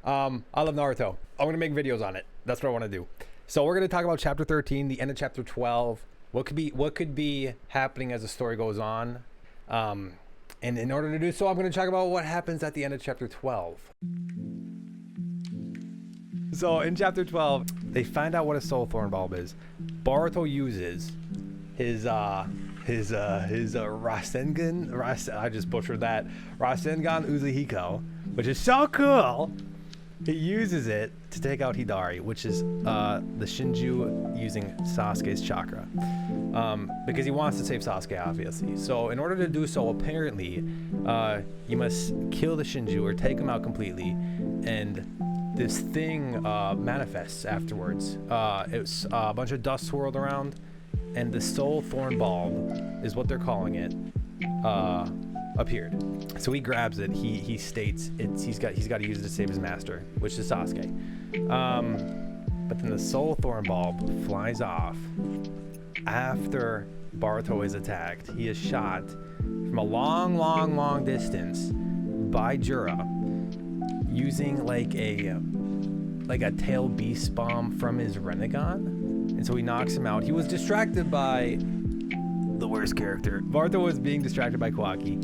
I love Naruto. I'm gonna make videos on it. That's what I want to do. So we're gonna talk about chapter 13, the end of chapter 12. What could be happening as the story goes on. And in order to do so, I'm gonna talk about what happens at the end of chapter 12. So in chapter 12, they find out what a soul thorn bulb is. Boruto uses his Rasengan, I just butchered that, Rasengan Uzehiko, which is so cool. He uses it to take out Hidari, which is the Shinju using Sasuke's chakra, because he wants to save Sasuke, obviously. So in order to do so, apparently, you must kill the Shinju or take him out completely, and this thing manifests afterwards. It's a bunch of dust swirled around, and the soul thorn bulb is what they're calling it, appeared. So he grabs it. He states he's got to use it to save his master, which is Sasuke. But then the soul thorn bulb flies off after Boruto is attacked. He is shot from a long distance by Jura using like a tail beast bomb from his Renegon, and so he knocks him out. He was distracted by the worst character. Boruto was being distracted by Kawaki,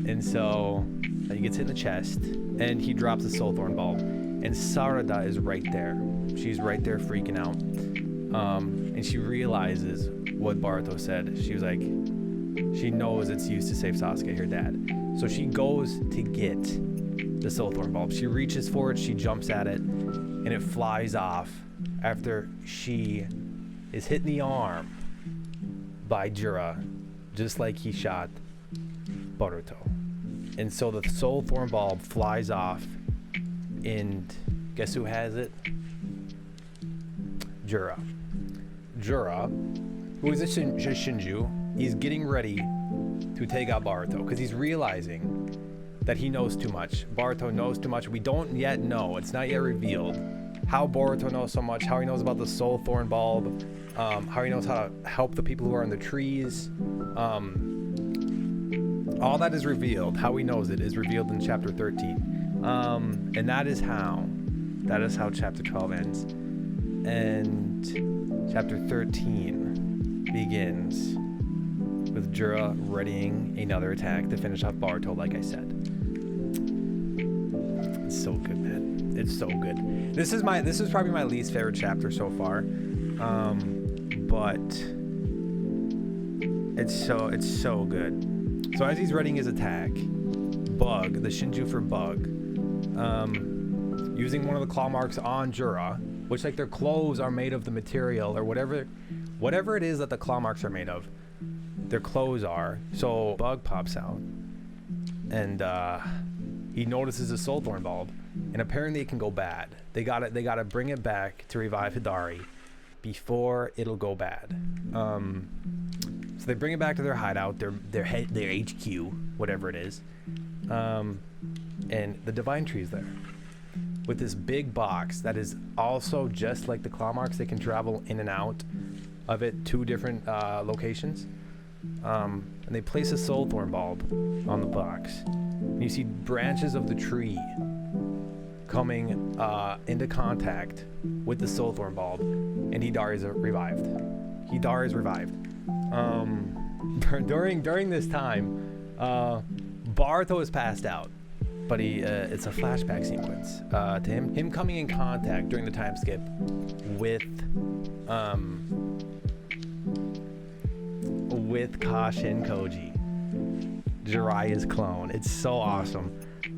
and so he gets hit in the chest, and he drops the soul thorn bulb, and Sarada is right there. She's right there freaking out, and she realizes what Boruto said. She was like, she knows it's used to save Sasuke, her dad. So she goes to get the soul thorn bulb. She reaches for it, she jumps at it, and it flies off after she is hit in the arm by Jura, just like he shot Boruto. And so the soul thorn bulb flies off, and guess who has it? Jura, who is a Shinju. He's getting ready to take out Boruto because he's realizing that he knows too much. Boruto knows too much. We don't yet know. It's not yet revealed how Boruto knows so much, how he knows about the soul thorn bulb, how he knows how to help the people who are in the trees. All that is revealed. How he knows it is revealed in chapter 13. And that is how chapter 12 ends. And chapter 13 begins with Jura readying another attack to finish off Boruto, like I said. It's so good, man. It's so good. This is probably my least favorite chapter so far. But it's so good. So as he's readying his attack, Bug, the Shinju for Bug, using one of the claw marks on Jura, which like their clothes are made of the material or whatever it is that the claw marks are made of, their clothes are. So Bug pops out, and he notices a soul thorn bulb, and apparently it can go bad. They gotta bring it back to revive Hidari before it'll go bad. So they bring it back to their hideout, their HQ, whatever it is, and the divine tree is there with this big box that is also just like the claw marks. They can travel in and out of it to different locations, and they place a soul thorn bulb on the box, and you see branches of the tree coming into contact with the soul thorn bulb, and Hidari is revived. During this time, Boruto is passed out, but it's a flashback sequence to him coming in contact during the time skip with Kashin Koji, Jiraiya's clone. It's so awesome.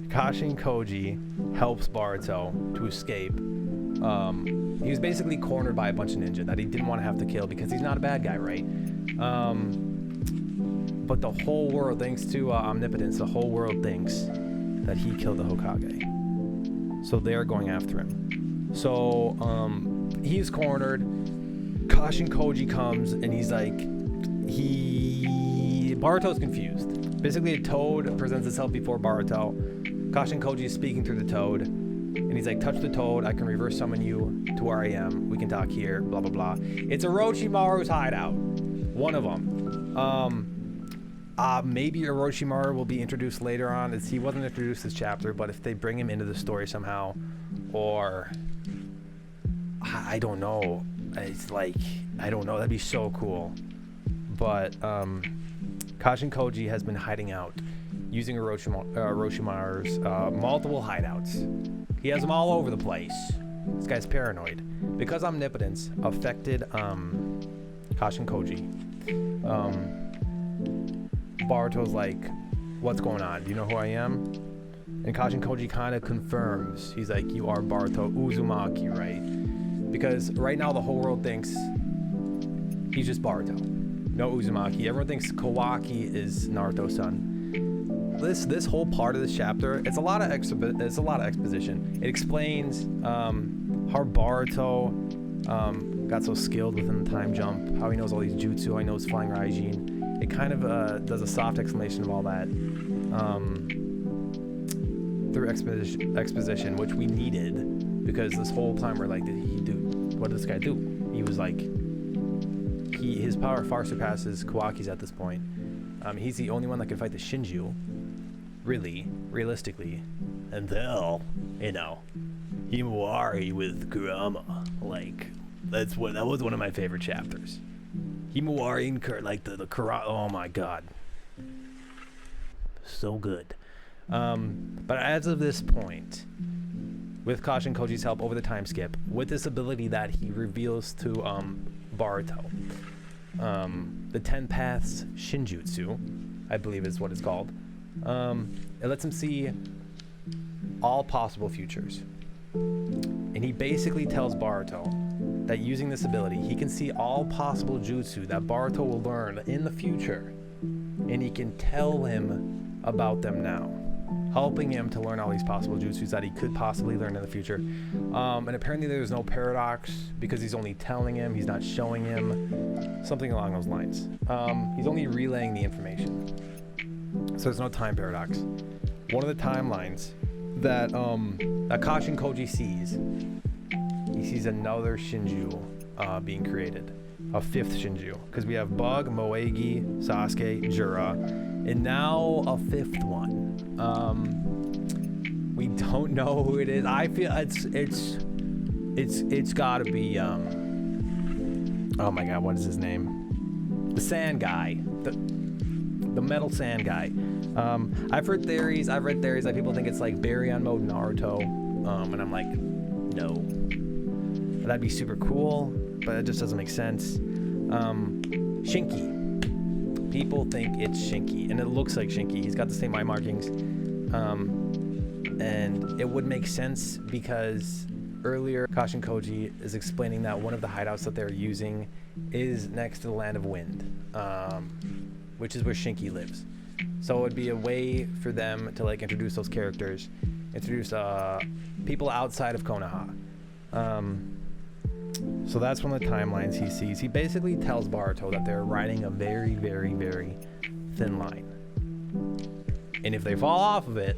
Kashin Koji helps Boruto to escape. He was basically cornered by a bunch of ninja that he didn't want to have to kill because he's not a bad guy, right? But the whole world, thanks to omnipotence, the whole world thinks that he killed the Hokage. So they're going after him. So he's cornered. Kashin Koji comes, and he's like, Boruto's confused. Basically, a toad presents itself before Boruto. Kashin Koji is speaking through the toad, and he's like, touch the toad, I can reverse summon you to where I am, we can talk here, blah blah blah. It's Orochimaru's hideout, one of them. Maybe Orochimaru will be introduced later on. He wasn't introduced this chapter, but if they bring him into the story somehow, or I don't know. It's like, I don't know. That'd be so cool. But Kashin Koji has been hiding out using Orochimaru's multiple hideouts. He has them all over the place. This guy's paranoid. Because omnipotence affected Kashin Koji, Boruto's like, what's going on? Do you know who I am? And Kashin Koji kind of confirms. He's like, you are Boruto Uzumaki, right? Because right now the whole world thinks he's just Boruto. No Uzumaki. Everyone thinks Kawaki is Naruto's son. This whole part of this chapter, it's a lot of exposition. It explains how Boruto got so skilled within the time jump, how he knows all these jutsu, how he knows flying Raijin. It kind of does a soft explanation of all that through exposition, which we needed, because this whole time we're like, what did this guy do? He was like, his power far surpasses Kawaki's at this point. He's the only one that can fight the Shinju, realistically, and they'll, Himawari with Kurama, like that was one of my favorite chapters. Himawari and like the Kurama, oh my god, so good. But as of this point, with Kashin Koji's help over the time skip, with this ability that he reveals to Boruto, the 10 Paths Shinjutsu, I believe is what it's called. It lets him see all possible futures. And he basically tells Boruto that using this ability, he can see all possible jutsu that Boruto will learn in the future. And he can tell him about them now, helping him to learn all these possible jutsus that he could possibly learn in the future. And apparently there's no paradox because he's only telling him, he's not showing him, something along those lines. He's only relaying the information. So there's no time paradox. One of the timelines that Kashin Koji sees, he sees another Shinju being created, a 5th Shinju, because we have Bug, Moegi, Sasuke, Jura, and now a 5th one. We don't know who it is. I feel it's gotta be oh my god, what is his name? The sand guy. The metal sand guy. I've read theories that people think it's like Barry on mode Naruto. And I'm like, no. That'd be super cool, but it just doesn't make sense. Shinki. People think it's Shinki, and it looks like Shinki. He's got the same eye markings. And it would make sense because earlier Kashin Koji is explaining that one of the hideouts that they're using is next to the Land of Wind, which is where Shinki lives. So it would be a way for them to like introduce those characters, introduce people outside of Konoha. So that's one of the timelines he sees. He basically tells Boruto that they're riding a very, very, very thin line. And if they fall off of it,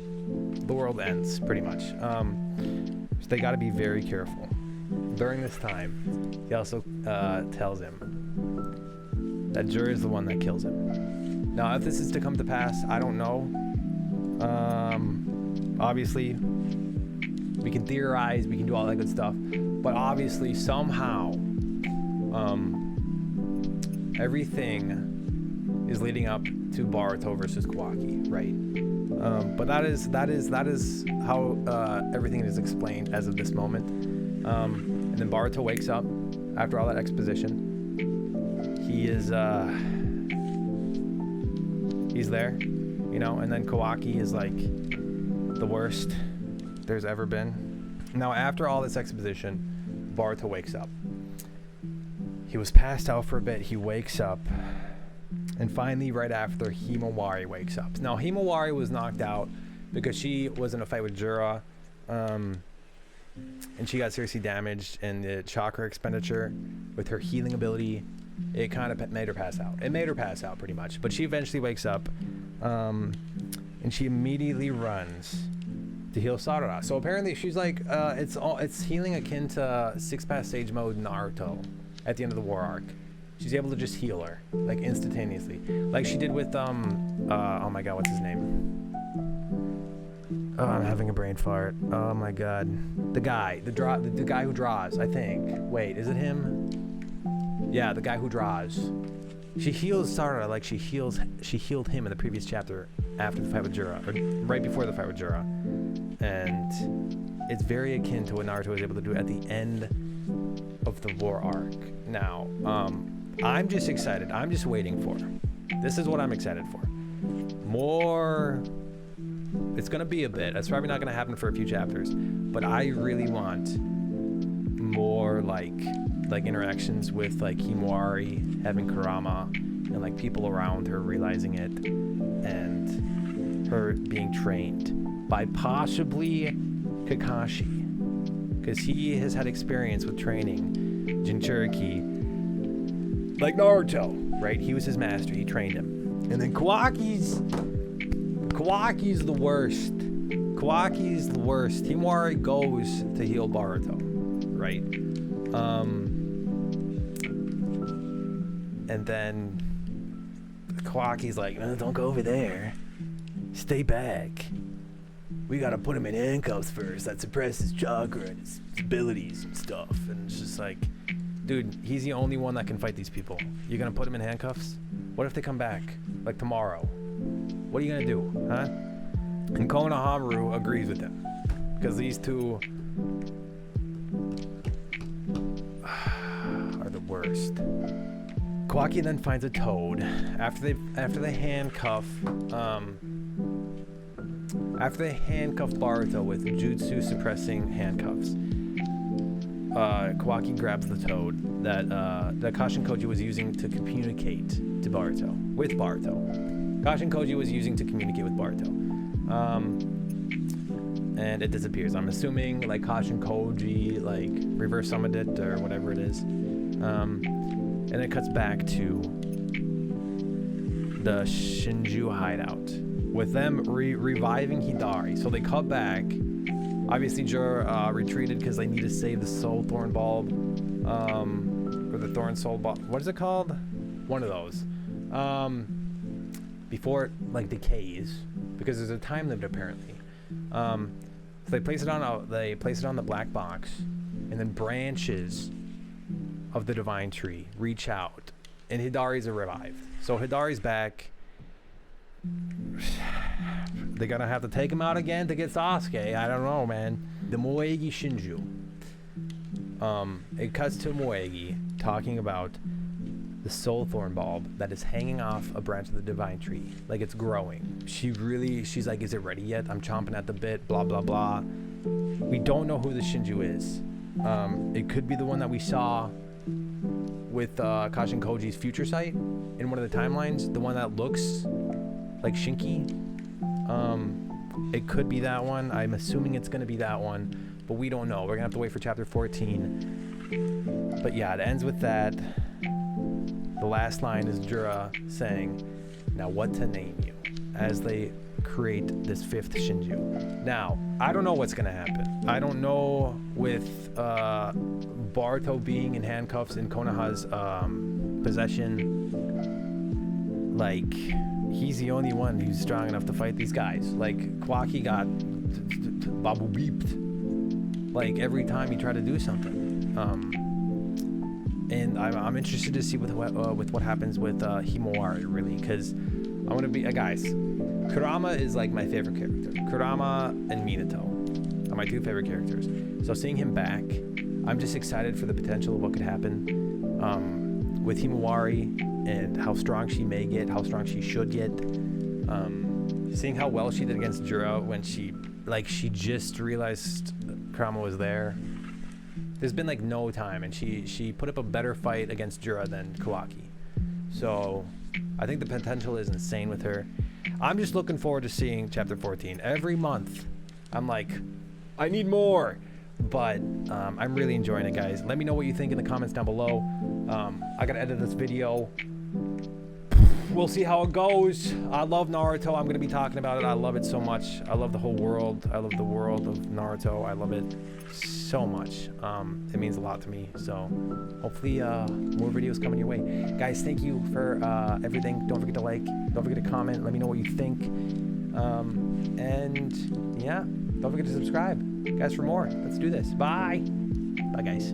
the world ends, pretty much. So they got to be very careful. During this time, he also tells him that Jura is the one that kills him. Now, if this is to come to pass, I don't know. Obviously, we can theorize, we can do all that good stuff. But obviously, somehow, everything is leading up to Boruto versus Kawaki, right? But that is how everything is explained as of this moment. And then Boruto wakes up after all that exposition. He's there, and then Kawaki is like the worst there's ever been. Now, after all this exposition, Boruto wakes up. He was passed out for a bit. He wakes up. And finally, right after, Himawari wakes up. Now, Himawari was knocked out because she was in a fight with Jura. And she got seriously damaged. And the chakra expenditure with her healing ability, it kind of made her pass out. It made her pass out pretty much. But she eventually wakes up. And she immediately runs to heal Sarada. So apparently she's like, it's healing akin to 6-path stage mode Naruto at the end of the war arc. She's able to just heal her, like instantaneously, like she did with oh my god, what's his name? Oh, I'm having a brain fart. Oh my god. The guy who draws, I think. Wait, is it him? Yeah, the guy who draws. She heals Sara like she healed him in the previous chapter after the fight with Jura, or right before the fight with Jura. And it's very akin to what Naruto was able to do at the end of the war arc. Now, I'm just excited. I'm just waiting for. This is what I'm excited for. More. It's gonna be a bit. That's probably not gonna happen for a few chapters, but I really want more like interactions with like Himawari having Kurama and like people around her realizing it, and her being trained by possibly Kakashi, because he has had experience with training Jinchuriki like Naruto, right? He was his master. He trained him, and then Kawaki's the worst. Kawaki's the worst. Himawari goes to heal Boruto, right? And then Kawaki's like, no, don't go over there. Stay back. We gotta put him in handcuffs first. That suppresses chakra and his abilities and stuff. And it's just like, dude, he's the only one that can fight these people. You're gonna put him in handcuffs? What if they come back, like tomorrow? What are you gonna do, huh? And Konohamaru agrees with him, because these two are the worst. Kawaki then finds a toad after they handcuff Boruto with jutsu suppressing handcuffs. Kawaki grabs the toad that Kashin Koji was using to communicate to Boruto with Boruto. Kashin Koji was using to communicate with Boruto. And it disappears. I'm assuming like Kashin Koji like reverse summoned it or whatever it is. And it cuts back to the Shinju hideout with them reviving Hidari. So they cut back. Obviously, Jura retreated because they need to save the Soul Thorn Bulb, or the Thorn Soul Bulb. What is it called? One of those. Before it like decays, because there's a time limit apparently. So they place it on the black box, and then branches of the divine tree reach out, and Hidari's are revived. So Hidari's back. They're gonna have to take him out again to get Sasuke. I don't know, man. The Moegi Shinju. It cuts to Moegi talking about the Soul Thorn Bulb that is hanging off a branch of the divine tree, like it's growing. She's like, is it ready yet? I'm chomping at the bit, blah blah blah. We don't know who the Shinju is. It could be the one that we saw with Kashin Koji's future sight in one of the timelines, the one that looks like Shinki. It could be that one. I'm assuming it's going to be that one, but we don't know. We're going to have to wait for chapter 14. But yeah, it ends with that. The last line is Jura saying, now what to name you, as they create this fifth Shinju. Now, I don't know what's going to happen. I don't know with Boruto being in handcuffs in Konoha's possession. Like, he's the only one who's strong enough to fight these guys. Like, Kawaki got babu beeped like every time he tried to do something. And I'm interested to see with what happens with Himawari, really, because I want to be guys. Kurama is like my favorite character. Kurama and Minato are my two favorite characters. So seeing him back, I'm just excited for the potential of what could happen with Himawari and how strong she may get, how strong she should get. Seeing how well she did against Jura when she just realized Kurama was there. There's been like no time, and she put up a better fight against Jura than Kawaki. So I think the potential is insane with her. I'm just looking forward to seeing chapter 14. Every month, I'm like, I need more. But I'm really enjoying it, guys. Let me know what you think in the comments down below. I gotta edit this video. We'll see how it goes. I love Naruto. I'm gonna be talking about it. I love it so much. I love the whole world. I love the world of Naruto. I love it so much. It means a lot to me. So hopefully more videos coming your way. Guys, thank you for everything. Don't forget to like. Don't forget to comment. Let me know what you think. And yeah, don't forget to subscribe, guys, for more. Let's do this. Bye. Bye, guys.